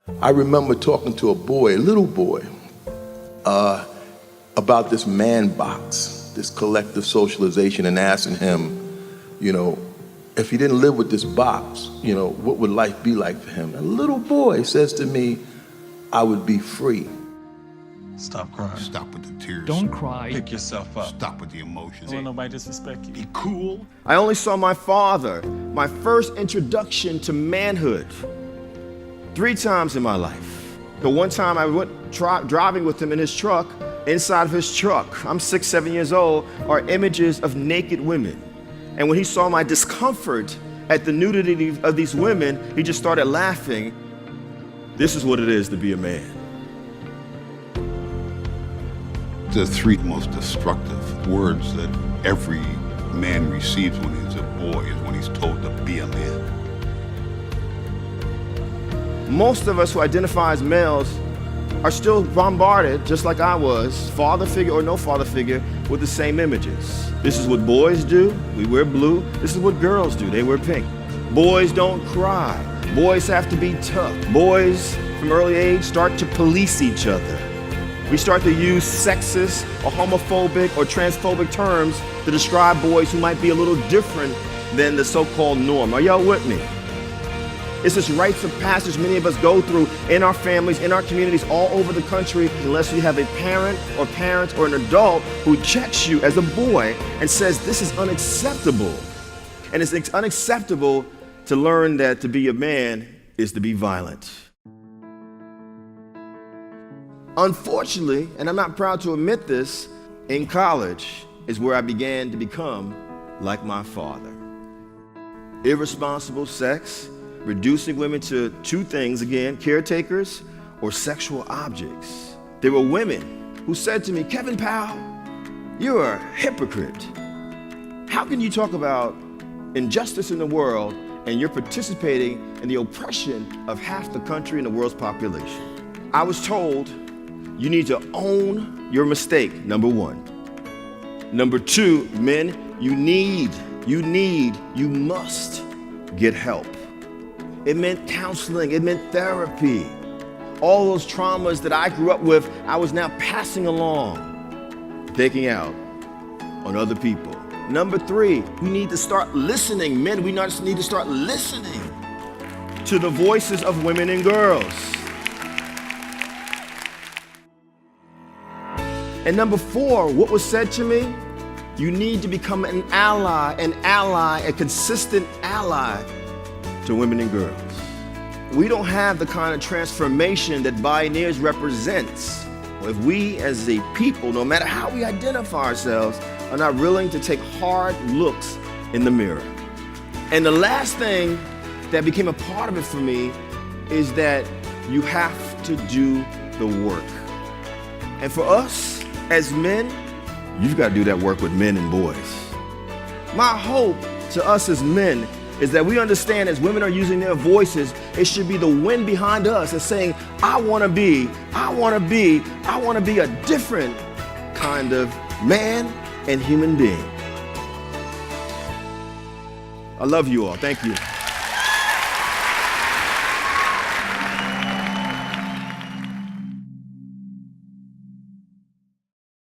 I remember talking to a boy, a little boy, about this man box, this collective socialization, and asking him, if he didn't live with this box, what would life be like for him? And a little boy says to me, I would be free. Stop crying. Stop with the tears. Don't cry. Pick yourself up. Stop with the emotions. Don't let nobody disrespect you. Be cool. I only saw my father, my first introduction to manhood, 3 times in my life. The one time I went driving with him in his truck, inside of his truck, I'm 6, 7 years old, are images of naked women. And when he saw my discomfort at the nudity of these women, he just started laughing. This is what it is to be a man. The 3 most destructive words that every man receives when he's a boy is when he's told to be a man. Most of us who identify as males are still bombarded, just like I was, father figure or no father figure, with the same images. This is what boys do, we wear blue. This is what girls do, they wear pink. Boys don't cry. Boys have to be tough. Boys, from early age, start to police each other. We start to use sexist or homophobic or transphobic terms to describe boys who might be a little different than the so-called norm. Are y'all with me? It's this rites of passage many of us go through in our families, in our communities, all over the country, unless you have a parent or parents or an adult who checks you as a boy and says, this is unacceptable. And it's unacceptable to learn that to be a man is to be violent. Unfortunately, and I'm not proud to admit this, in college is where I began to become like my father. Irresponsible sex, reducing women to 2 things again, caretakers or sexual objects. There were women who said to me, Kevin Powell, you're a hypocrite. How can you talk about injustice in the world and you're participating in the oppression of half the country and the world's population? I was told, you need to own your mistake, number 1. Number 2, men, you must get help. It meant counseling, it meant therapy. All those traumas that I grew up with, I was now passing along, taking out on other people. Number 3, we need to start listening. Men, we need to start listening to the voices of women and girls. And number 4, what was said to me? You need to become an ally, a consistent ally to women and girls. We don't have the kind of transformation that Bioneers represents if we as a people, no matter how we identify ourselves, are not willing to take hard looks in the mirror. And the last thing that became a part of it for me is that you have to do the work. And for us, as men, you've got to do that work with men and boys. My hope to us as men is that we understand as women are using their voices, it should be the wind behind us and saying, I want to be a different kind of man and human being. I love you all. Thank you.